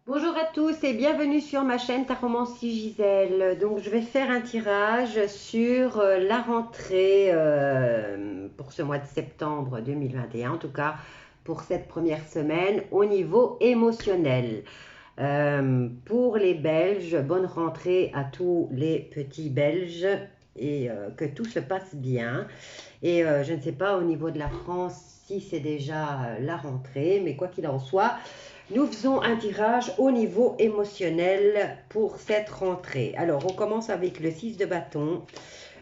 Bonjour à tous et bienvenue sur ma chaîne Taromancie Gisèle. Donc je vais faire un tirage sur la rentrée pour ce mois de septembre 2021, en tout cas pour cette première semaine au niveau émotionnel. Pour les Belges, bonne rentrée à tous les petits Belges et que tout se passe bien. Et je ne sais pas au niveau de la France si c'est déjà la rentrée, mais quoi qu'il en soit, nous faisons un tirage au niveau émotionnel pour cette rentrée. Alors, on commence avec le 6 de bâton,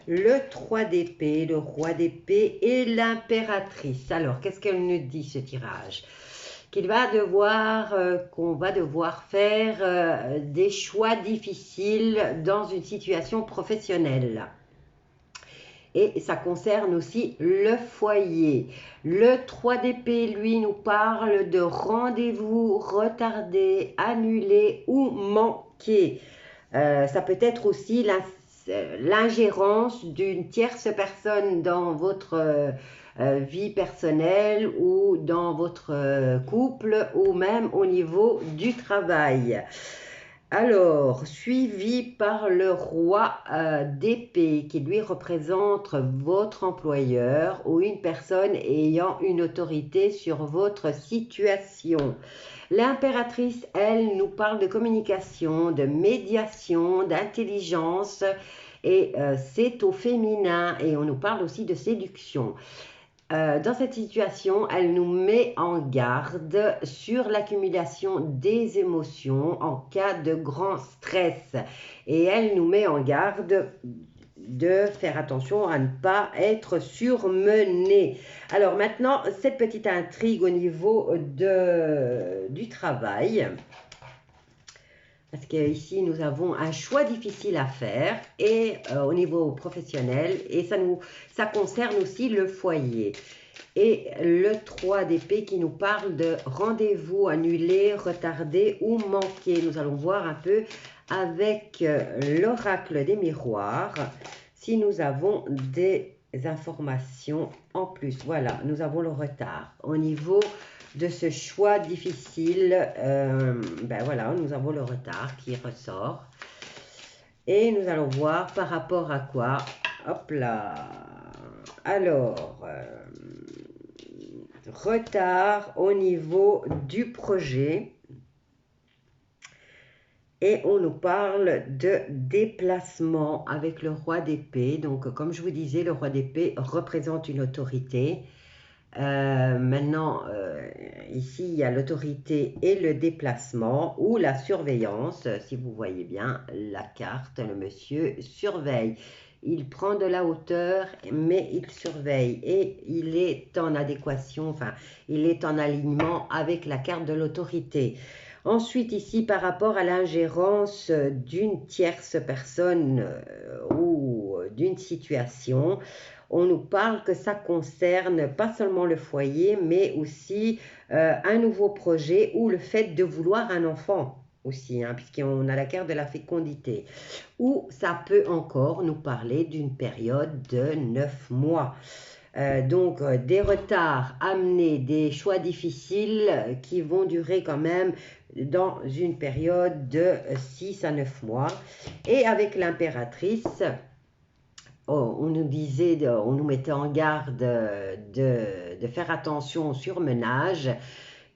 le 3 d'épée, le roi d'épée et l'impératrice. Alors, qu'est-ce qu'elle nous dit ce tirage? Qu'on va devoir faire des choix difficiles dans une situation professionnelle. Et ça concerne aussi le foyer. Le 3 d'épée, lui, nous parle de rendez-vous retardés, annulés ou manqués. Ça peut être aussi l'ingérence d'une tierce personne dans votre vie personnelle ou dans votre couple ou même au niveau du travail. Alors, suivi par le roi d'épée qui lui représente votre employeur ou une personne ayant une autorité sur votre situation. L'impératrice, elle, nous parle de communication, de médiation, d'intelligence et c'est au féminin et on nous parle aussi de séduction. Dans cette situation, elle nous met en garde sur l'accumulation des émotions en cas de grand stress. Et elle nous met en garde de faire attention à ne pas être surmené. Alors maintenant, cette petite intrigue au niveau du travail. Parce qu'ici, nous avons un choix difficile à faire et au niveau professionnel et ça concerne aussi le foyer. Et le 3 d'épée qui nous parle de rendez-vous annulé, retardé ou manqué. Nous allons voir un peu avec l'oracle des miroirs si nous avons des informations en plus. Voilà, nous avons le retard. Au niveau de ce choix difficile, ben voilà, nous avons le retard qui ressort. Et nous allons voir par rapport à quoi. Hop là. Alors, retard au niveau du projet. Et on nous parle de déplacement avec le roi d'épée. Donc, comme je vous disais, le roi d'épée représente une autorité. Maintenant, ici, il y a l'autorité et le déplacement ou la surveillance. Si vous voyez bien la carte, le monsieur surveille. Il prend de la hauteur, mais il surveille et il est en adéquation, enfin, il est en alignement avec la carte de l'autorité. Ensuite, ici, par rapport à l'ingérence d'une tierce personne ou d'une situation, on nous parle que ça concerne pas seulement le foyer, mais aussi un nouveau projet ou le fait de vouloir un enfant aussi, hein, puisqu'on a la carte de la fécondité. Ou ça peut encore nous parler d'une période de 9 mois. Donc des retards amenés, des choix difficiles qui vont durer quand même dans une période de 6 à 9 mois. Et avec l'impératrice, on nous disait, on nous mettait en garde de faire attention au surmenage.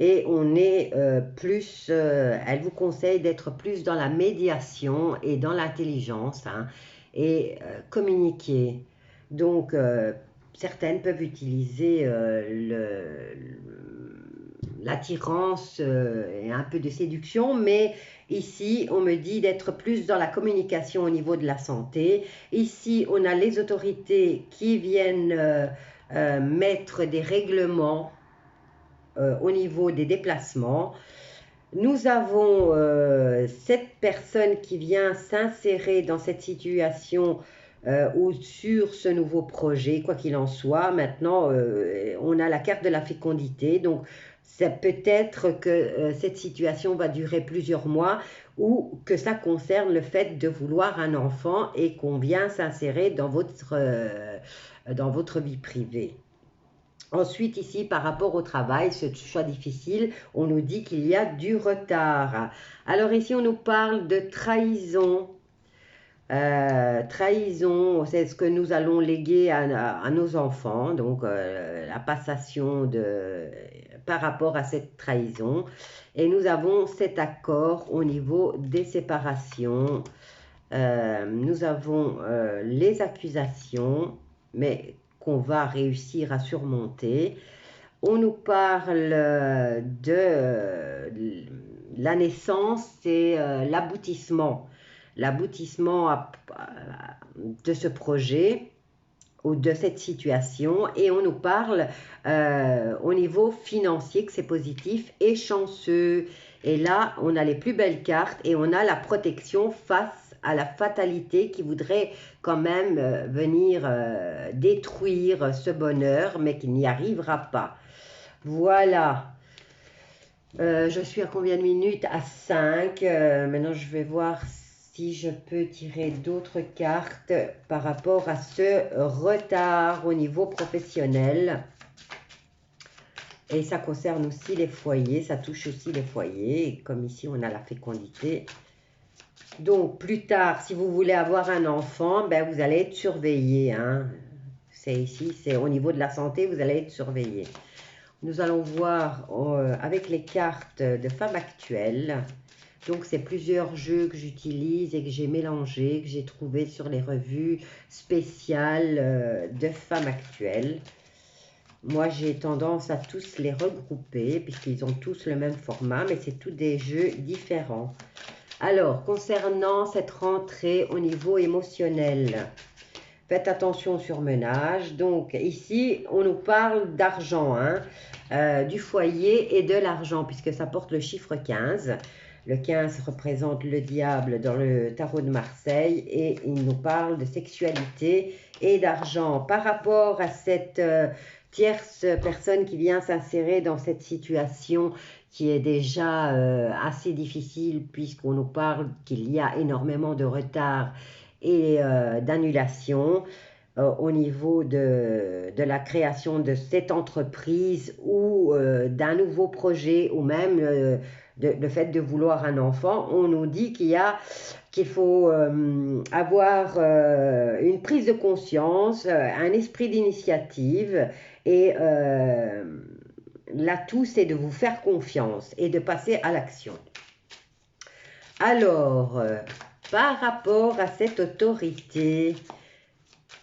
Et on est elle vous conseille d'être plus dans la médiation et dans l'intelligence, hein, et communiquer. Donc, certaines peuvent utiliser l'attirance et un peu de séduction, mais ici, on me dit d'être plus dans la communication au niveau de la santé. Ici, on a les autorités qui viennent mettre des règlements au niveau des déplacements. Nous avons cette personne qui vient s'insérer dans cette situation ou sur ce nouveau projet, quoi qu'il en soit. Maintenant, on a la carte de la fécondité, donc ça peut être que cette situation va durer plusieurs mois ou que ça concerne le fait de vouloir un enfant et qu'on vient s'insérer dans votre vie privée. Ensuite, ici, par rapport au travail, ce choix difficile, on nous dit qu'il y a du retard. Alors ici, on nous parle de trahison. Trahison, c'est ce que nous allons léguer à nos enfants, donc la passation par rapport à cette trahison. Et nous avons cet accord au niveau des séparations. Nous avons les accusations, mais qu'on va réussir à surmonter. On nous parle de la naissance, c'est l'aboutissement de ce projet ou de cette situation, et on nous parle au niveau financier que c'est positif et chanceux. Et là, on a les plus belles cartes et on a la protection face à la fatalité qui voudrait quand même venir détruire ce bonheur, mais qui n'y arrivera pas. Voilà. Je suis à combien de minutes? À 5. Maintenant, je vais voir si je peux tirer d'autres cartes par rapport à ce retard au niveau professionnel. Et ça concerne aussi les foyers, ça touche aussi les foyers. Et comme ici, on a la fécondité. Donc, plus tard, si vous voulez avoir un enfant, ben, vous allez être surveillé. Hein. C'est ici, c'est au niveau de la santé, vous allez être surveillé. Nous allons voir avec les cartes de femmes actuelles. Donc, c'est plusieurs jeux que j'utilise et que j'ai mélangés, que j'ai trouvés sur les revues spéciales de femmes actuelles. Moi, j'ai tendance à tous les regrouper puisqu'ils ont tous le même format, mais c'est tous des jeux différents. Alors, concernant cette rentrée au niveau émotionnel, faites attention au surmenage. Donc, ici, on nous parle d'argent, hein, du foyer et de l'argent, puisque ça porte le chiffre 15. Le 15 représente le diable dans le tarot de Marseille et il nous parle de sexualité et d'argent. Par rapport à cette tierce personne qui vient s'insérer dans cette situation qui est déjà assez difficile puisqu'on nous parle qu'il y a énormément de retard et d'annulation au niveau de la création de cette entreprise ou d'un nouveau projet ou même le fait de vouloir un enfant. On nous dit qu'il faut avoir une prise de conscience, un esprit d'initiative et l'atout c'est de vous faire confiance et de passer à l'action. Alors, par rapport à cette autorité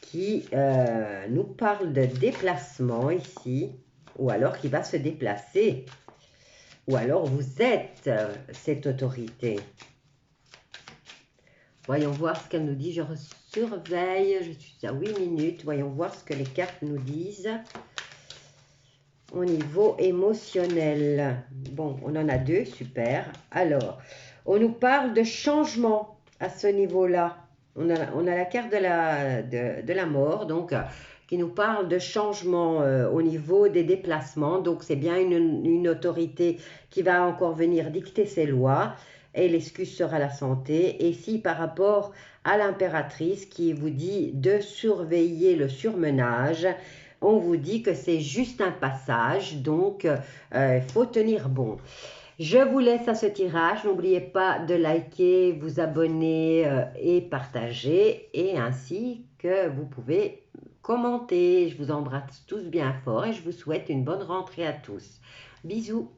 qui nous parle de déplacement ici, ou alors qui va se déplacer, ou alors vous êtes cette autorité. Voyons voir ce qu'elle nous dit. Je surveille, je suis à 8 minutes. Voyons voir ce que les cartes nous disent au niveau émotionnel. Bon, on en a deux, super. Alors, on nous parle de changement à ce niveau-là. On a la carte de la mort, donc qui nous parle de changement au niveau des déplacements. Donc, c'est bien une autorité qui va encore venir dicter ses lois. Et l'excuse sera la santé. Et si par rapport à l'impératrice qui vous dit de surveiller le surmenage, on vous dit que c'est juste un passage, donc il faut tenir bon. Je vous laisse à ce tirage. N'oubliez pas de liker, vous abonner et partager. Et ainsi que vous pouvez commenter. Je vous embrasse tous bien fort et je vous souhaite une bonne rentrée à tous. Bisous.